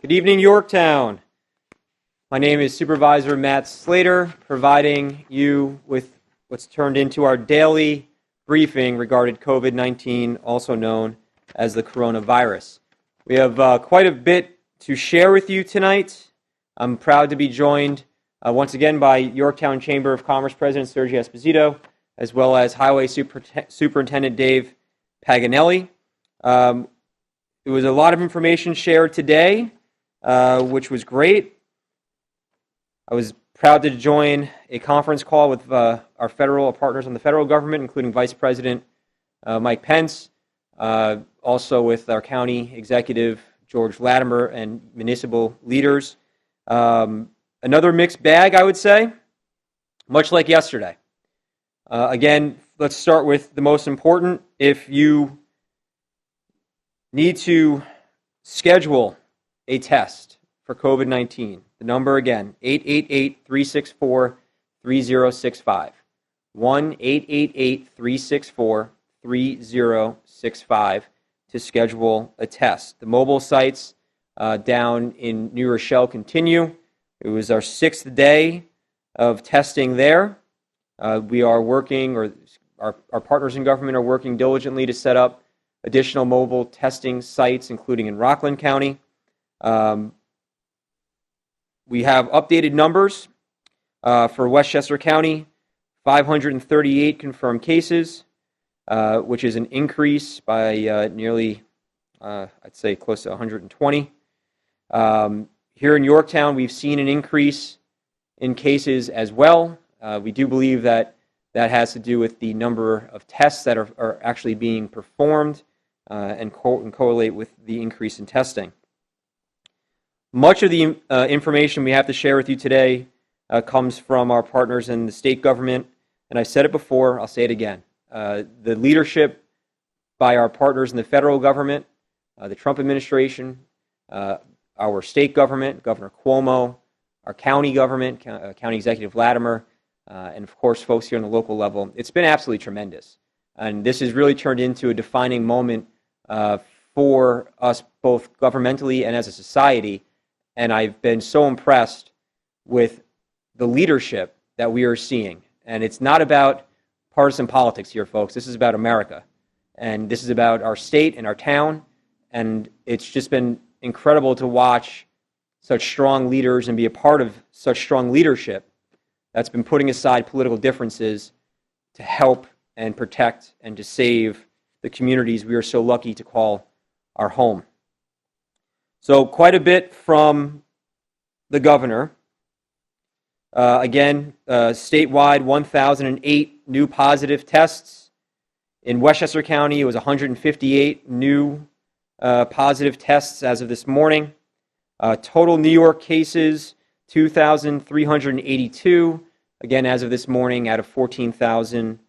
Good evening, Yorktown. My name is Supervisor Matt Slater, providing you with what's turned into our daily briefing regarding COVID-19, also known as the coronavirus. We have quite a bit to share with you tonight. I'm proud to be joined once again by Yorktown Chamber of Commerce President Sergio Esposito, as well as Highway Superintendent Dave Paganelli. There was a lot of information shared today, which was great. I was proud to join a conference call with our federal partners in the federal government, including Vice President Mike Pence, also with our county executive, George Latimer, and municipal leaders. Another mixed bag, I would say, much like yesterday. Again, let's start with the most important. If you need to schedule a test for COVID-19, the number again, 888-364-3065. 1-888-364-3065 to schedule a test. The mobile sites down in New Rochelle continue. It was our 6th day of testing there. We are working, or our partners in government are working diligently to set up additional mobile testing sites, including in Rockland County. We have updated numbers for Westchester County, 538 confirmed cases, which is an increase by nearly, I'd say, close to 120. Here in Yorktown, we've seen an increase in cases as well. We do believe that has to do with the number of tests that are actually being performed and correlate with the increase in testing. Much of the information we have to share with you today comes from our partners in the state government, and I've said it before, I'll say it again. The leadership by our partners in the federal government, the Trump administration, our state government, Governor Cuomo, our county government, County Executive Latimer, and of course folks here on the local level, it's been absolutely tremendous. And this has really turned into a defining moment for us both governmentally and as a society. And I've been so impressed with the leadership that we are seeing. And it's not about partisan politics here, folks. This is about America. And this is about our state and our town. And it's just been incredible to watch such strong leaders and be a part of such strong leadership that's been putting aside political differences to help and protect and to save the communities we are so lucky to call our home. So quite a bit from the governor. Again, statewide, 1,008 new positive tests. In Westchester County, it was 158 new positive tests as of this morning. Total New York cases, 2,382. Again, as of this morning, out of 14,000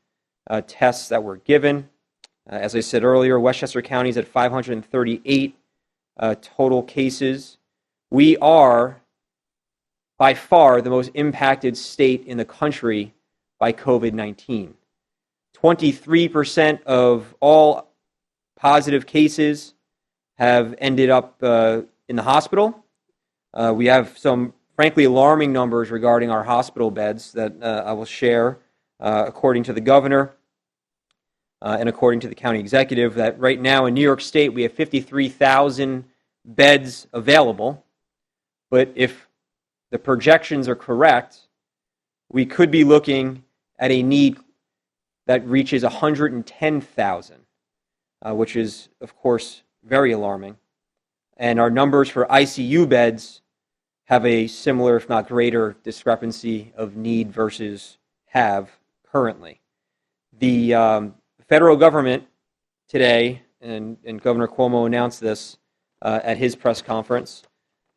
tests that were given. As I said earlier, Westchester County is at 538 total cases. We are by far the most impacted state in the country by COVID-19. 23% of all positive cases have ended up in the hospital. We have some frankly alarming numbers regarding our hospital beds that I will share according to the governor and according to the county executive, that right now in New York State we have 53,000 beds available, but if the projections are correct, we could be looking at a need that reaches 110,000, which is, of course, very alarming. And our numbers for ICU beds have a similar, if not greater, discrepancy of need versus have currently. The federal government today, and Governor Cuomo announced this at his press conference,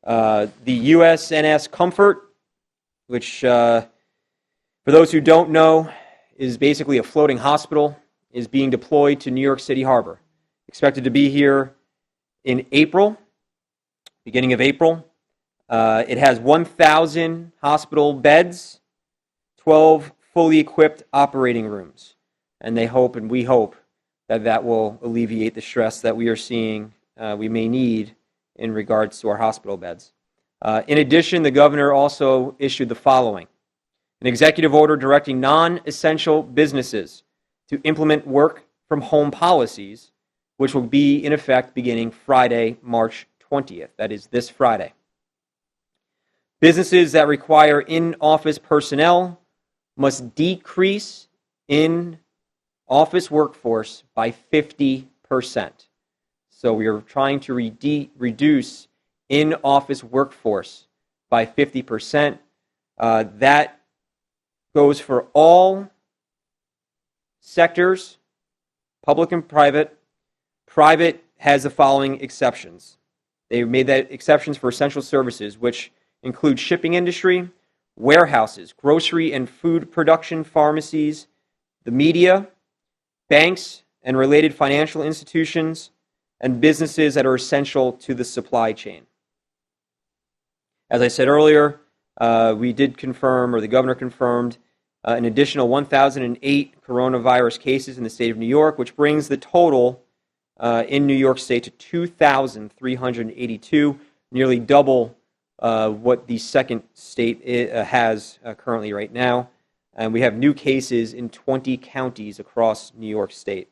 the USNS Comfort, which for those who don't know is basically a floating hospital, is being deployed to New York City Harbor. Expected to be here in April, beginning of April. It has 1,000 hospital beds, 12 fully equipped operating rooms. And they hope, and we hope, that will alleviate the stress that we are seeing we may need in regards to our hospital beds. In addition, the governor also issued the following: an executive order directing non-essential businesses to implement work from home policies, which will be in effect beginning Friday, March 20th. That is this Friday. Businesses that require in-office personnel must decrease in-office workforce by 50%. So we are trying to reduce in-office workforce by 50%. That goes for all sectors, public and private. Private has the following exceptions. They made that exceptions for essential services, which include shipping industry, warehouses, grocery and food production, pharmacies, the media, banks and related financial institutions, and businesses that are essential to the supply chain. As I said earlier, we did confirm, or the governor confirmed, an additional 1,008 coronavirus cases in the state of New York, which brings the total in New York State to 2,382, nearly double what the second state has currently right now. And we have new cases in 20 counties across New York State.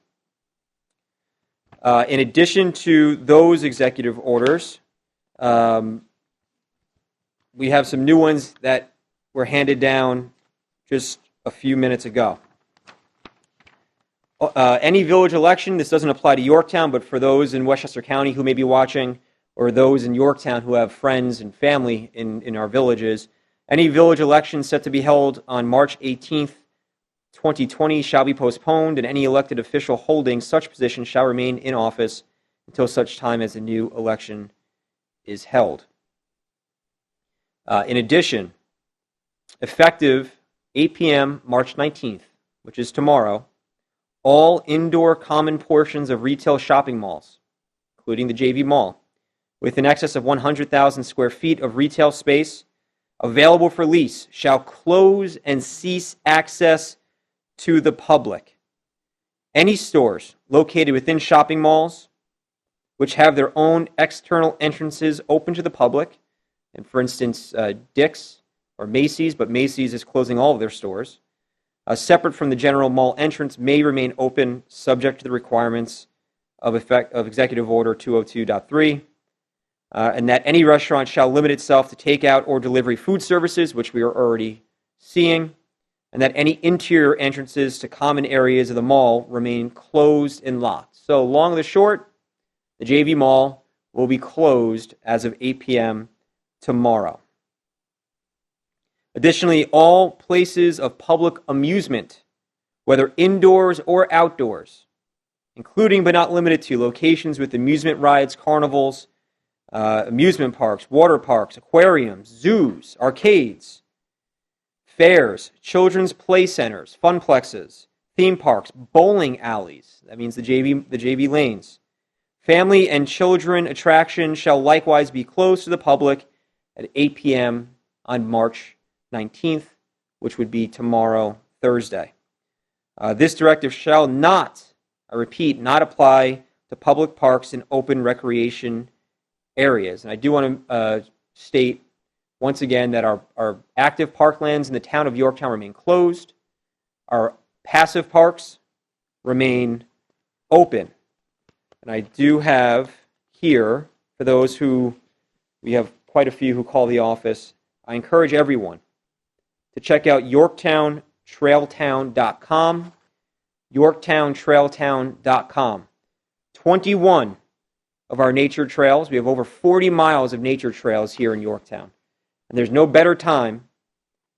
In addition to those executive orders, we have some new ones that were handed down just a few minutes ago. Any village election, this doesn't apply to Yorktown, but for those in Westchester County who may be watching, or those in Yorktown who have friends and family in our villages, any village election set to be held on March 18th, 2020 shall be postponed, and any elected official holding such position shall remain in office until such time as a new election is held. In addition, effective 8 p.m. March 19th, which is tomorrow, all indoor common portions of retail shopping malls, including the JV Mall, with an excess of 100,000 square feet of retail space available for lease, shall close and cease access to the public. Any stores located within shopping malls, which have their own external entrances open to the public, and for instance, Dick's or Macy's, but Macy's is closing all of their stores, separate from the general mall entrance, may remain open, subject to the requirements of Executive Order 202.3, and that any restaurant shall limit itself to takeout or delivery food services, which we are already seeing, and that any interior entrances to common areas of the mall remain closed and locked. So, long and short, the JV Mall will be closed as of 8 p.m. tomorrow. Additionally, all places of public amusement, whether indoors or outdoors, including but not limited to locations with amusement rides, carnivals, amusement parks, water parks, aquariums, zoos, arcades, fairs, children's play centers, funplexes, theme parks, bowling alleys, that means the JV lanes, family and children attractions shall likewise be closed to the public at 8 p.m. on March 19th, which would be tomorrow, Thursday. This directive shall not, I repeat, not apply to public parks and open recreation areas. And I do want to state once again that our active parklands in the town of Yorktown remain closed. Our passive parks remain open. And I do have here, for those who, we have quite a few who call the office, I encourage everyone to check out YorktownTrailtown.com, YorktownTrailtown.com. 21 of our nature trails. We have over 40 miles of nature trails here in Yorktown. And there's no better time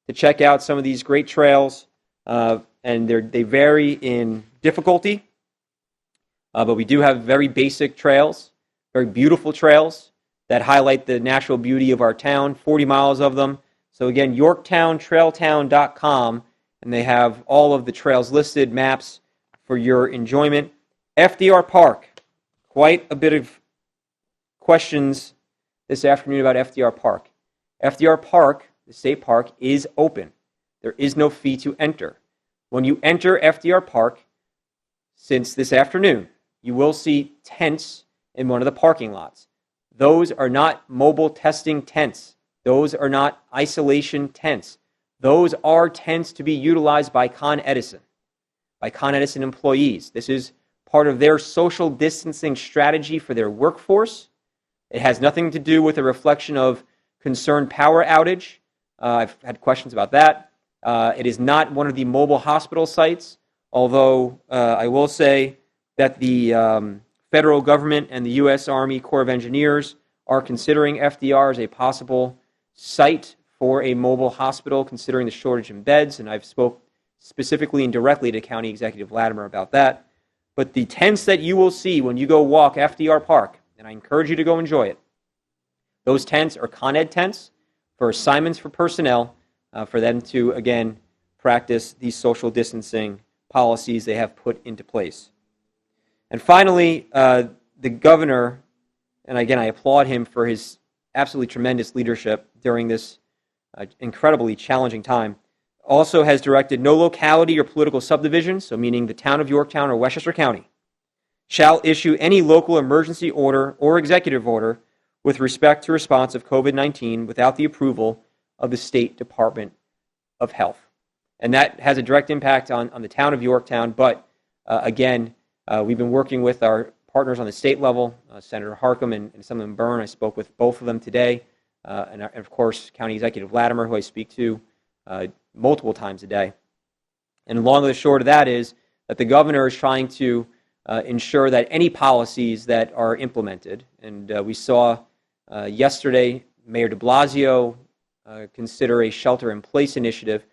to check out some of these great trails, and they vary in difficulty, but we do have very basic trails, very beautiful trails that highlight the natural beauty of our town, 40 miles of them. So again, YorktownTrailtown.com, and they have all of the trails listed, maps for your enjoyment. FDR Park, quite a bit of questions this afternoon about FDR Park. FDR Park, the state park, is open. There is no fee to enter. When you enter FDR Park, since this afternoon, you will see tents in one of the parking lots. Those are not mobile testing tents. Those are not isolation tents. Those are tents to be utilized by Con Edison employees. This is part of their social distancing strategy for their workforce. It has nothing to do with a reflection of concerned power outage. I've had questions about that. It is not one of the mobile hospital sites, although I will say that the federal government and the U.S. Army Corps of Engineers are considering FDR as a possible site for a mobile hospital, considering the shortage in beds, and I've spoke specifically and directly to County Executive Latimer about that. But the tents that you will see when you go walk FDR Park, and I encourage you to go enjoy it, those tents are Con Ed tents for assignments for personnel, for them to, again, practice these social distancing policies they have put into place. And finally, the governor, and again, I applaud him for his absolutely tremendous leadership during this incredibly challenging time, also has directed no locality or political subdivision, so meaning the town of Yorktown or Westchester County, shall issue any local emergency order or executive order with respect to response of COVID-19 without the approval of the State Department of Health. And that has a direct impact on the town of Yorktown, but again, we've been working with our partners on the state level, Senator Harcum and Assemblyman Byrne. I spoke with both of them today, and of course, County Executive Latimer, who I speak to multiple times a day. And long and the short of that is that the governor is trying to ensure that any policies that are implemented, and we saw yesterday Mayor de Blasio consider a shelter-in-place initiative,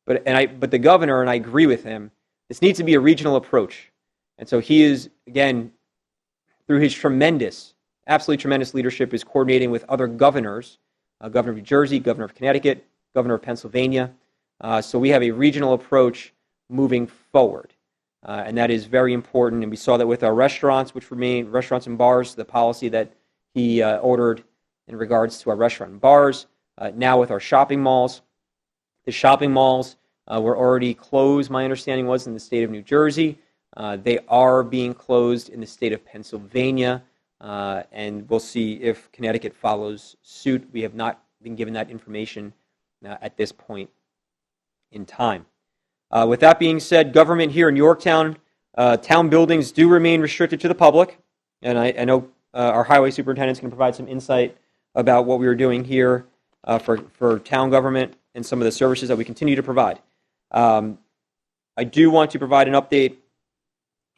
but the governor, and I agree with him, this needs to be a regional approach. And so he is, again, through his absolutely tremendous leadership, is coordinating with other governors, Governor of New Jersey, Governor of Connecticut, Governor of Pennsylvania. So we have a regional approach moving forward. And that is very important. And we saw that with our restaurants, which remain restaurants and bars, the policy that he ordered in regards to our restaurant and bars. Now with our shopping malls. The shopping malls were already closed, my understanding was, in the state of New Jersey. They are being closed in the state of Pennsylvania. And we'll see if Connecticut follows suit. We have not been given that information at this point in time. With that being said, government here in Yorktown, town buildings do remain restricted to the public, and I know our highway superintendent is going to provide some insight about what we are doing here for town government and some of the services that we continue to provide. I do want to provide an update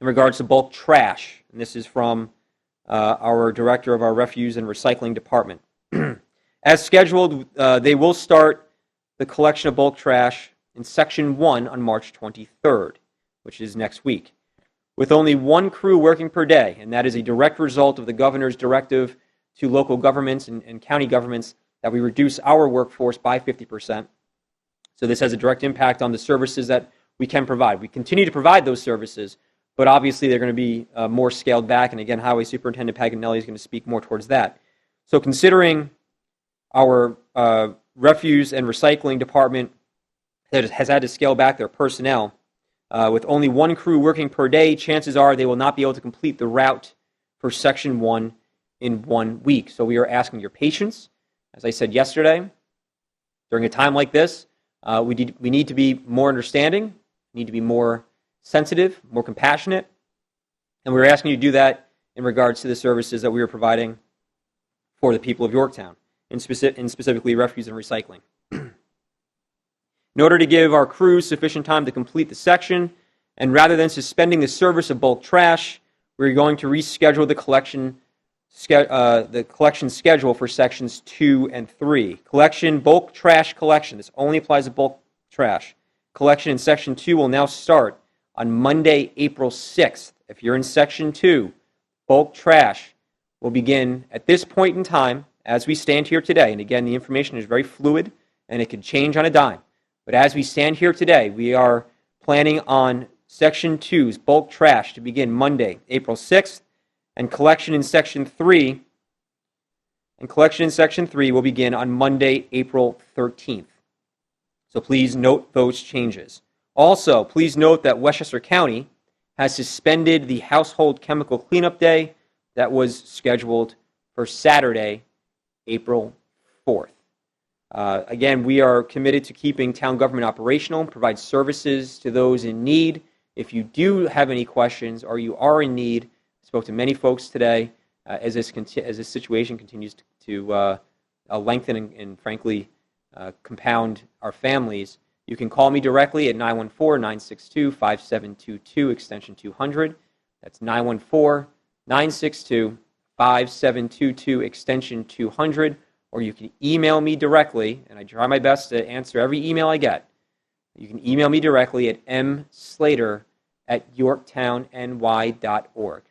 in regards to bulk trash, and this is from our director of our refuse and recycling department. As scheduled, they will start the collection of bulk trash in Section 1 on March 23rd, which is next week, with only one crew working per day, and that is a direct result of the governor's directive to local governments and county governments that we reduce our workforce by 50%. So this has a direct impact on the services that we can provide. We continue to provide those services, but obviously they're going to be more scaled back, and again, Highway Superintendent Paganelli is going to speak more towards that. So considering our refuse and recycling department that has had to scale back their personnel, with only one crew working per day, chances are they will not be able to complete the route for Section 1 in 1 week. So we are asking your patience. As I said yesterday, during a time like this, we need to be more understanding, need to be more sensitive, more compassionate, and we're asking you to do that in regards to the services that we are providing for the people of Yorktown, and specifically refuse and recycling. In order to give our crews sufficient time to complete the section, and rather than suspending the service of bulk trash, we're going to reschedule the collection schedule for sections 2 and 3. Bulk trash collection. This only applies to bulk trash. Collection in section 2 will now start on Monday, April 6th. If you're in section 2, bulk trash will begin at this point in time as we stand here today. And again, the information is very fluid and it can change on a dime. But as we stand here today, we are planning on section 2's bulk trash to begin Monday, April 6th, and collection in section 3 will begin on Monday, April 13th. So please note those changes. Also, please note that Westchester County has suspended the household chemical cleanup day that was scheduled for Saturday, April 4th. Again, we are committed to keeping town government operational and provide services to those in need. If you do have any questions or you are in need, I spoke to many folks today as this situation continues to lengthen and frankly, compound our families. You can call me directly at 914-962-5722, extension 200. That's 914-962-5722, extension 200. Or you can email me directly, and I try my best to answer every email I get. You can email me directly at mslater@yorktownny.org.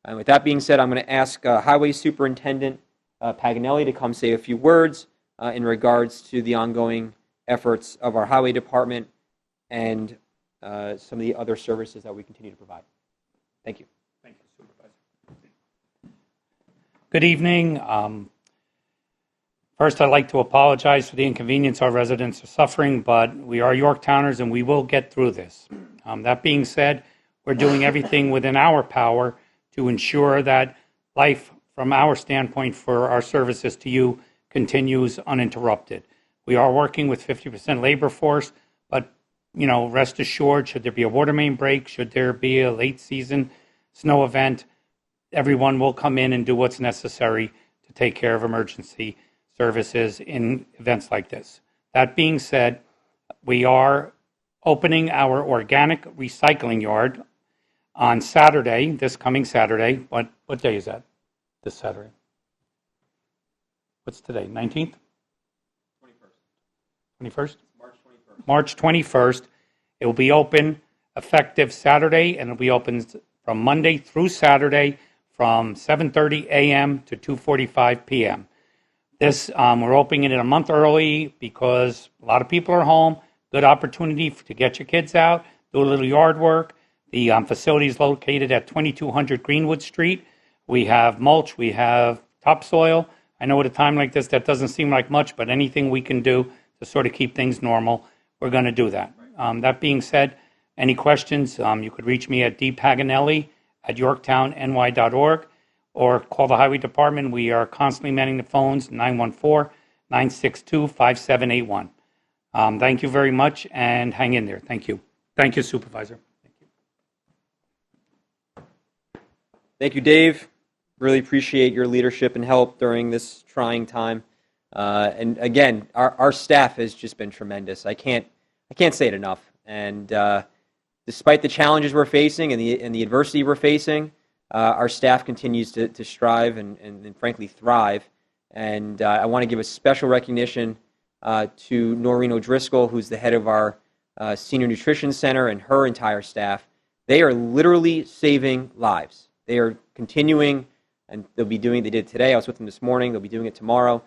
And with that being said, I'm going to ask Highway Superintendent Paganelli to come say a few words in regards to the ongoing efforts of our Highway Department and some of the other services that we continue to provide. Thank you. Thank you, Supervisor. Good evening. First, I'd like to apologize for the inconvenience our residents are suffering, but we are Yorktowners and we will get through this. That being said, we're doing everything within our power to ensure that life, from our standpoint for our services to you, continues uninterrupted. We are working with 50% labor force, but rest assured, should there be a water main break, should there be a late season snow event, everyone will come in and do what's necessary to take care of emergency services in events like this. That being said, we are opening our organic recycling yard on Saturday, this coming Saturday. What day is that? This Saturday. What's today? 19th? 21st? March 21st. It will be open effective Saturday, and it will be open from Monday through Saturday from 7:30 a.m. to 2:45 p.m. This, we're opening it a month early because a lot of people are home. Good opportunity to get your kids out, do a little yard work. The facility is located at 2200 Greenwood Street. We have mulch, we have topsoil. I know at a time like this that doesn't seem like much, but anything we can do to sort of keep things normal, we're going to do that. That being said, any questions, you could reach me at dpaganelli@yorktownny.org. or call the Highway Department. We are constantly manning the phones, 914-962-5781. Thank you very much, and hang in there. Thank you. Thank you, Supervisor. Thank you. Thank you, Dave. Really appreciate your leadership and help during this trying time. And again, our staff has just been tremendous. I can't say it enough. And despite the challenges we're facing and the adversity we're facing, our staff continues to strive and frankly thrive. And I want to give a special recognition to Noreen O'Driscoll, who's the head of our Senior Nutrition Center, and her entire staff. They are literally saving lives. They are continuing, and they did it today. I was with them this morning. They'll be doing it tomorrow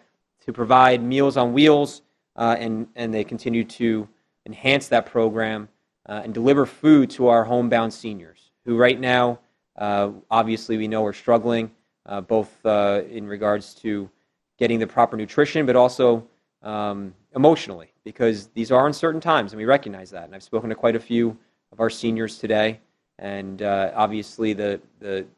to provide Meals on Wheels, and they continue to enhance that program and deliver food to our homebound seniors, who right now, obviously, we know are struggling, both in regards to getting the proper nutrition, but also emotionally, because these are uncertain times, and we recognize that. And I've spoken to quite a few of our seniors today, and obviously the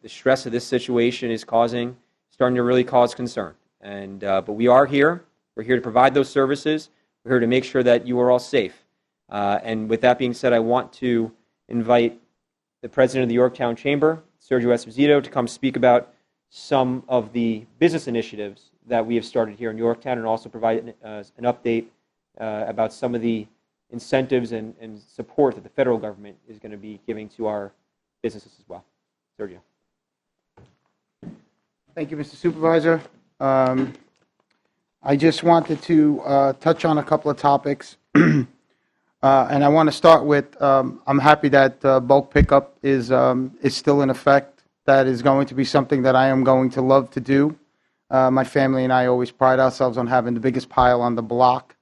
stress of this situation is starting to really cause concern. And but we are here. We're here to provide those services. We're here to make sure that you are all safe. And with that being said, I want to invite the president of the Yorktown Chamber, Sergio Esposito, to come speak about some of the business initiatives that we have started here in Yorktown, and also provide an update about some of the incentives and support that the federal government is going to be giving to our businesses as well. Sergio. Thank you, Mr. Supervisor. I just wanted to touch on a couple of topics. And I want to start with, I'm happy that bulk pickup is still in effect. That is going to be something that I am going to love to do. My family and I always pride ourselves on having the biggest pile on the block.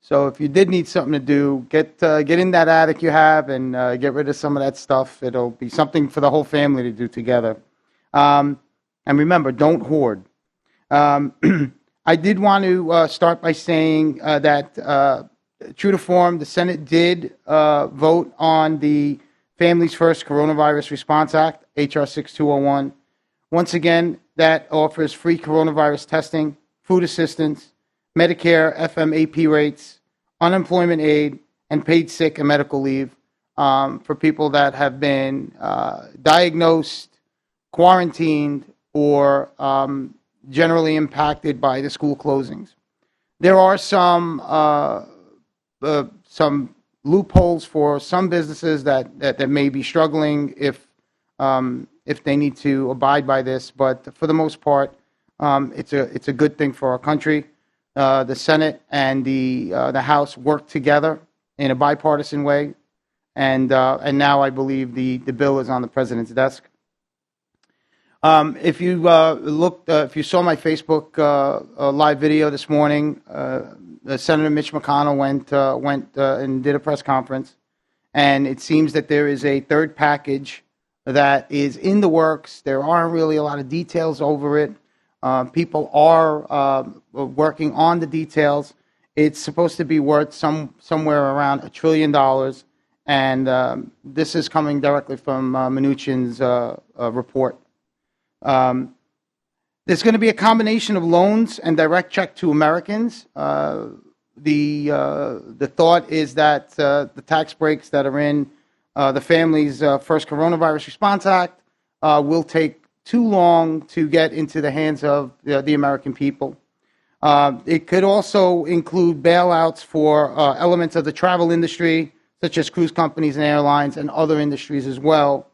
So if you did need something to do, get in that attic you have and get rid of some of that stuff. It'll be something for the whole family to do together. And remember, don't hoard. I did want to start by saying that true to form, the Senate did vote on the Families First Coronavirus Response Act, H.R. 6201. Once again, that offers free coronavirus testing, food assistance, Medicare FMAP rates, unemployment aid, and paid sick and medical leave for people that have been diagnosed, quarantined, or generally impacted by the school closings. There are some loopholes for some businesses that may be struggling if they need to abide by this, but for the most part, it's a good thing for our country. The Senate and the House work together in a bipartisan way, and now I believe the bill is on the president's desk. If you if you saw my Facebook live video this morning, Senator Mitch McConnell went and did a press conference, and it seems that there is a third package that is in the works. There aren't really a lot of details over it. People are working on the details. It's supposed to be worth somewhere around $1 trillion, and this is coming directly from Mnuchin's report. There's going to be a combination of loans and direct check to Americans. The thought is that the tax breaks that are in the Family's First Coronavirus Response Act will take too long to get into the hands of the American people. It could also include bailouts for elements of the travel industry, such as cruise companies and airlines and other industries as well.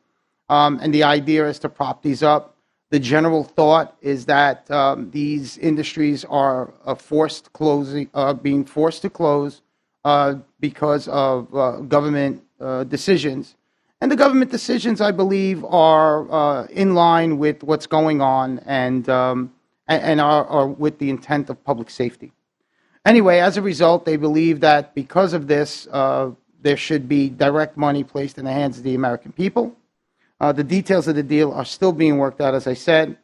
And the idea is to prop these up. The general thought is that these industries are being forced to close because of government decisions. And the government decisions, I believe, are in line with what's going on and are with the intent of public safety. Anyway, as a result, they believe that because of this, there should be direct money placed in the hands of the American people. The details of the deal are still being worked out, as I said.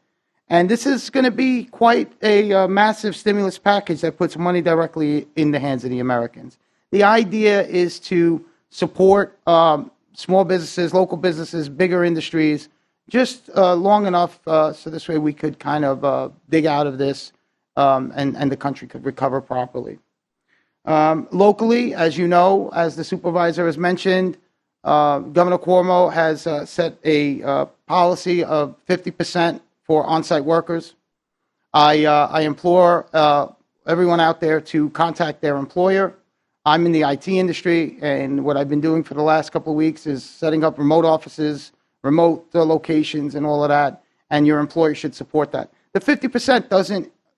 And this is going to be quite a massive stimulus package that puts money directly in the hands of the Americans. The idea is to support small businesses, local businesses, bigger industries, just long enough so this way we could kind of dig out of this and the country could recover properly. Locally, as you know, as the supervisor has mentioned, Governor Cuomo has set a policy of 50% for on-site workers. I implore everyone out there to contact their employer. I'm in the IT industry, and what I've been doing for the last couple of weeks is setting up remote offices, remote locations, and all of that, and your employer should support that. The 50%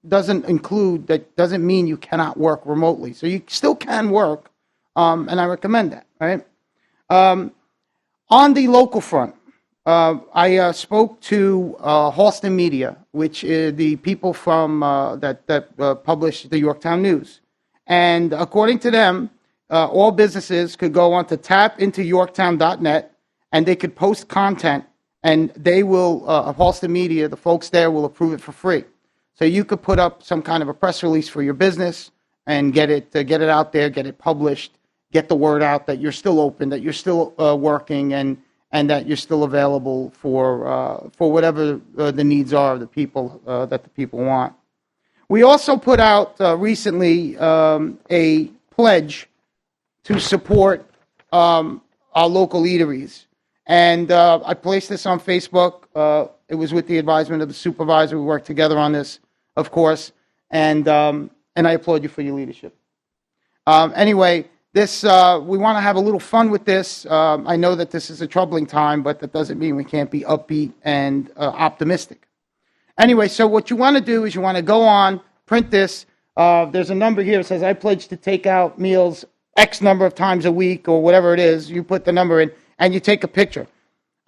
doesn't mean you cannot work remotely. So you still can work, and I recommend that, right? On the local front, I spoke to Halston Media, which is the people from that publish the Yorktown News. And according to them, all businesses could go on to tapintoyorktown.net, and they could post content, and they will, Halston Media, the folks there will approve it for free. So you could put up some kind of a press release for your business and get it out there, get it published, get the word out that you're still open, that you're still working, and that you're still available for whatever the needs are of the people that the people want. We also put out recently a pledge to support our local eateries, and I placed this on Facebook. It was with the advisement of the supervisor. We worked together on this, of course, and I applaud you for your leadership. Anyway. This we want to have a little fun with this. I know that this is a troubling time, but that doesn't mean we can't be upbeat and optimistic. Anyway, so what you want to do is you want to go on, print this. There's a number here that says, I pledge to take out meals X number of times a week or whatever it is. You put the number in, and you take a picture.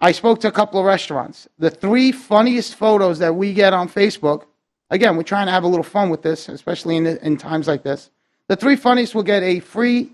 I spoke to a couple of restaurants. The 3 funniest photos that we get on Facebook, again, we're trying to have a little fun with this, especially in times like this. The 3 funniest will get a free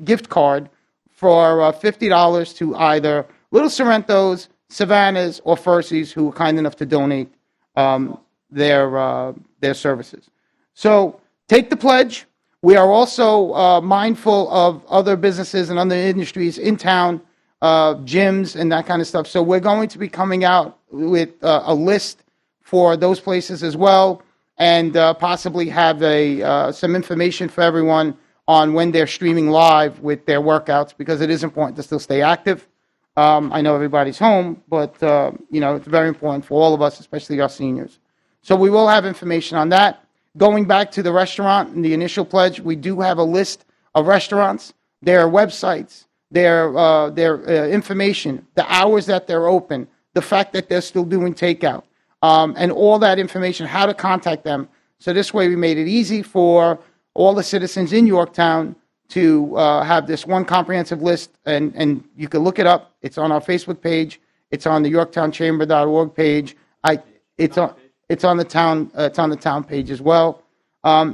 gift card for $50 to either Little Sorrento's, Savannah's, or Furcy's, who were kind enough to donate their services. So take the pledge. We are also mindful of other businesses and other industries in town, gyms and that kind of stuff. So we're going to be coming out with a list for those places as well, and possibly have some information for everyone on when they're streaming live with their workouts, because it is important to still stay active. I know everybody's home, but it's very important for all of us, especially our seniors. So we will have information on that. Going back to the restaurant and the initial pledge, we do have a list of restaurants, their websites, their information, the hours that they're open, the fact that they're still doing takeout, and all that information, how to contact them. So this way we made it easy for all the citizens in Yorktown to have this one comprehensive list, and you can look it up. It's on our Facebook page. It's on the YorktownChamber.org page. It's on the town page as well.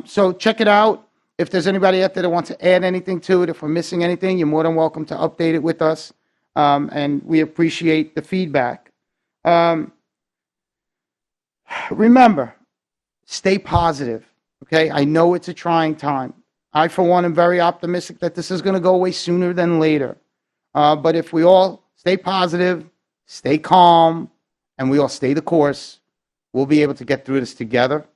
So check it out. If there's anybody out there that wants to add anything to it, if we're missing anything, you're more than welcome to update it with us, and we appreciate the feedback. Remember, stay positive. Okay, I know it's a trying time. I, for one, am very optimistic that this is going to go away sooner than later. But if we all stay positive, stay calm, and we all stay the course, we'll be able to get through this together.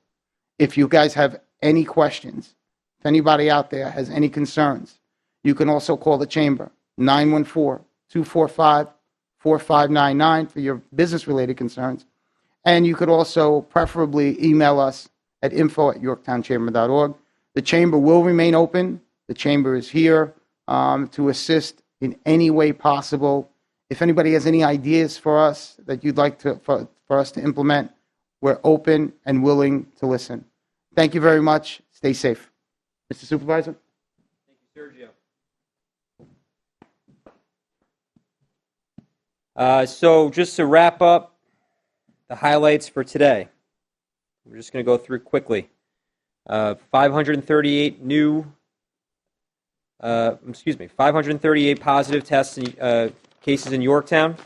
If you guys have any questions, if anybody out there has any concerns, you can also call the chamber, 914-245-4599 for your business-related concerns. And you could also preferably email us at info@yorktownchamber.org. The chamber will remain open. The chamber is here to assist in any way possible. If anybody has any ideas for us that you'd like for us to implement, we're open and willing to listen. Thank you very much. Stay safe. Mr. Supervisor? Thank you, Sergio. So just to wrap up the highlights for today, we're just going to go through quickly. 538 538 positive tests cases in Yorktown.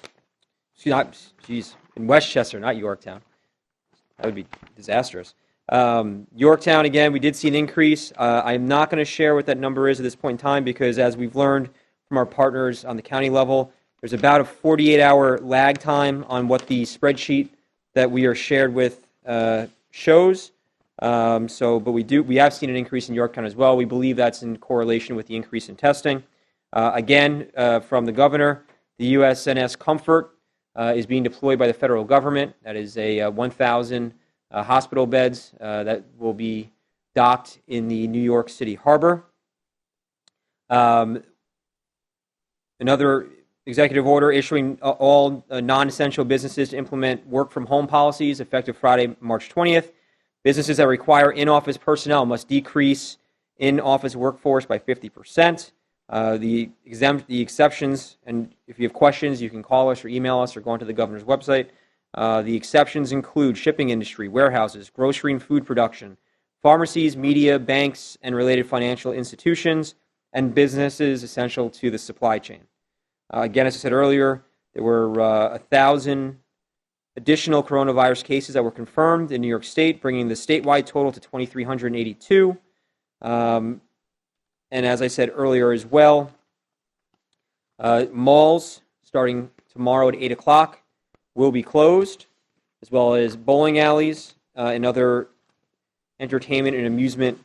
In Westchester, not Yorktown. That would be disastrous. Yorktown, again, we did see an increase. I'm not going to share what that number is at this point in time because, as we've learned from our partners on the county level, there's about a 48-hour lag time on what the spreadsheet that we are shared with shows. But we have seen an increase in Yorktown as well. We believe that's in correlation with the increase in testing. Again, from the governor, the USNS Comfort is being deployed by the federal government. That is a 1,000 hospital beds that will be docked in the New York City harbor. Another executive order issuing all non-essential businesses to implement work-from-home policies effective Friday, March 20th. Businesses that require in-office personnel must decrease in-office workforce by 50%. The exceptions, and if you have questions, you can call us or email us or go onto the governor's website. The exceptions include shipping industry, warehouses, grocery and food production, pharmacies, media, banks, and related financial institutions, and businesses essential to the supply chain. Again, as I said earlier, there were 1,000 additional coronavirus cases that were confirmed in New York State, bringing the statewide total to 2,382. And as I said earlier as well, malls starting tomorrow at 8 o'clock will be closed, as well as bowling alleys and other entertainment and amusement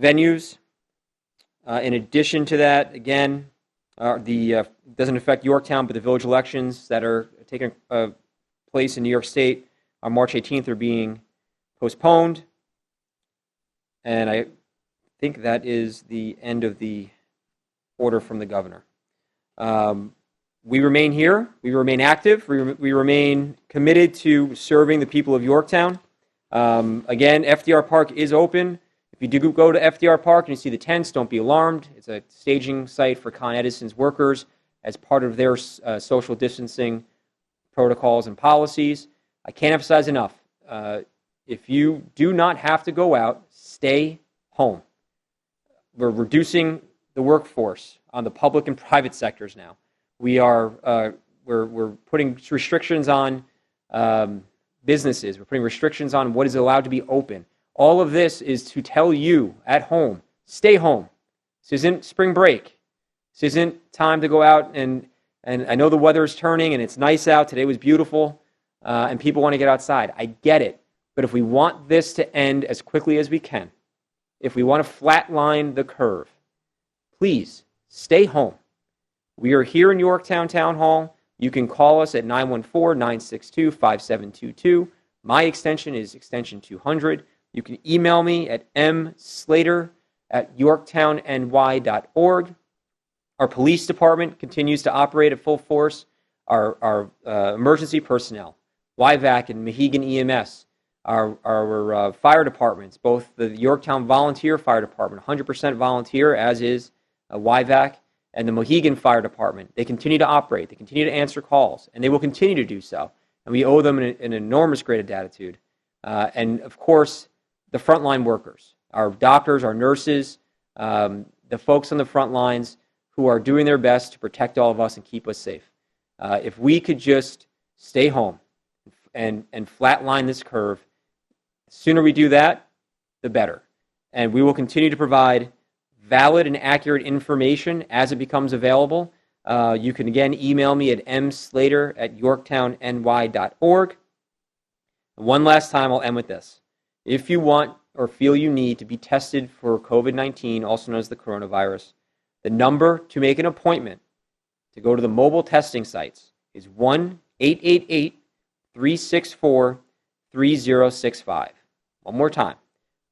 venues. In addition to that, again, doesn't affect Yorktown, but the village elections that are taking place in New York State on March 18th are being postponed. And I think that is the end of the order from the governor. We remain here. We remain active. We remain committed to serving the people of Yorktown. Again, FDR Park is open. If you do go to FDR Park and you see the tents, don't be alarmed. It's a staging site for Con Edison's workers as part of their social distancing protocols and policies. I can't emphasize enough. If you do not have to go out, stay home. We're reducing the workforce on the public and private sectors now. We're putting restrictions on businesses. We're putting restrictions on what is allowed to be open. All of this is to tell you at home, stay home. This isn't spring break. This isn't time to go out and I know the weather is turning and it's nice out. Today was beautiful. and people want to get outside. I get it. But if we want this to end as quickly as we can, if we want to flatline the curve, please stay home. We are here in Yorktown Town Hall. You can call us at 914-962-5722. My extension is extension 200. You can email me at mslater@yorktownny.org. Our police department continues to operate at full force. Our emergency personnel, YVAC and Mohegan EMS, our fire departments, both the Yorktown Volunteer Fire Department, 100% volunteer, as is YVAC, and the Mohegan Fire Department. They continue to operate. They continue to answer calls, and they will continue to do so. And we owe them an enormous great gratitude. And, of course, the frontline workers, our doctors, our nurses, the folks on the front lines who are doing their best to protect all of us and keep us safe. If we could just stay home and flatline this curve, the sooner we do that, the better. And we will continue to provide valid and accurate information as it becomes available. You can, again, email me at mslater@yorktownny.org. And one last time, I'll end with this. If you want or feel you need to be tested for COVID-19, also known as the coronavirus, the number to make an appointment to go to the mobile testing sites is 1-888-364-3065. One more time,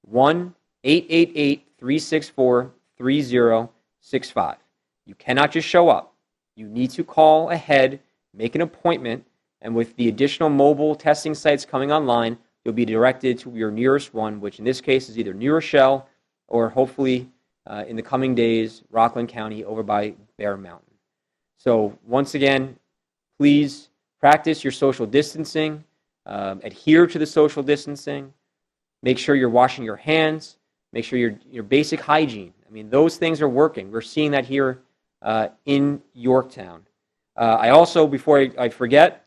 1-888-364-3065. You cannot just show up. You need to call ahead, make an appointment, and with the additional mobile testing sites coming online, you'll be directed to your nearest one, which in this case is either New Rochelle or hopefully in the coming days, Rockland County over by Bear Mountain. So once again, please practice your social distancing, adhere to the social distancing, make sure you're washing your hands, make sure your basic hygiene. I mean, those things are working. We're seeing that here in Yorktown. I also, before I forget,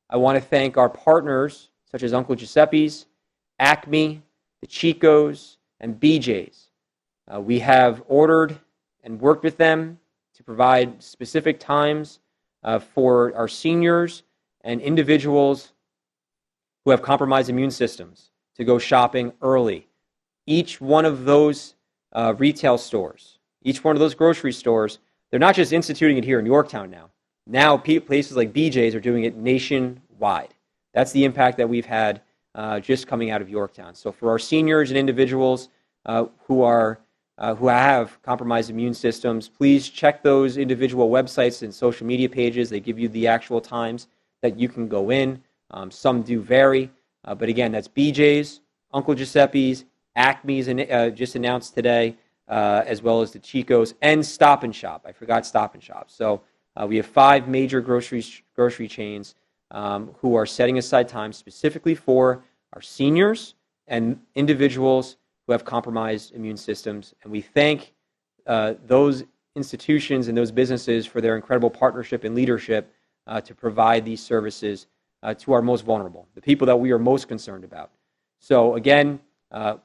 I want to thank our partners such as Uncle Giuseppe's, Acme, the Chicos, and BJ's. We have ordered and worked with them to provide specific times for our seniors and individuals who have compromised immune systems to go shopping early. Each one of those retail stores, each one of those grocery stores, they're not just instituting it here in Yorktown now. Now places like BJ's are doing it nationwide. That's the impact that we've had just coming out of Yorktown. So for our seniors and individuals who have compromised immune systems, please check those individual websites and social media pages. They give you the actual times that you can go in. Some do vary, but again, that's BJ's, Uncle Giuseppe's, Acme's just announced today, as well as the Chicos and Stop and Shop. I forgot Stop and Shop. So we have 5 major grocery chains who are setting aside time specifically for our seniors and individuals who have compromised immune systems. And we thank those institutions and those businesses for their incredible partnership and leadership to provide these services to our most vulnerable, the people that we are most concerned about. So again,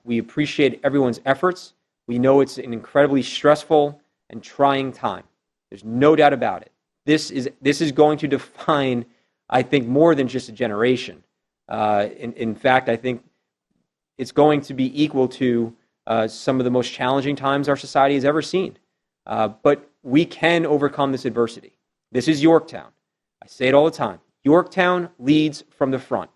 we appreciate everyone's efforts. We know it's an incredibly stressful and trying time. There's no doubt about it. This is going to define, I think, more than just a generation. In fact, I think it's going to be equal to some of the most challenging times our society has ever seen. But we can overcome this adversity. This is Yorktown. I say it all the time. Yorktown leads from the front.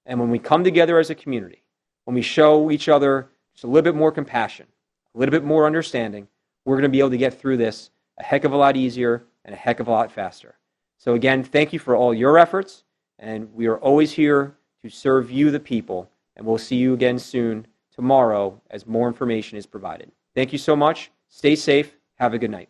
And when we come together as a community, when we show each other just a little bit more compassion, a little bit more understanding, we're going to be able to get through this a heck of a lot easier and a heck of a lot faster. So again, thank you for all your efforts, and we are always here to serve you, the people, and we'll see you again soon tomorrow as more information is provided. Thank you so much. Stay safe. Have a good night.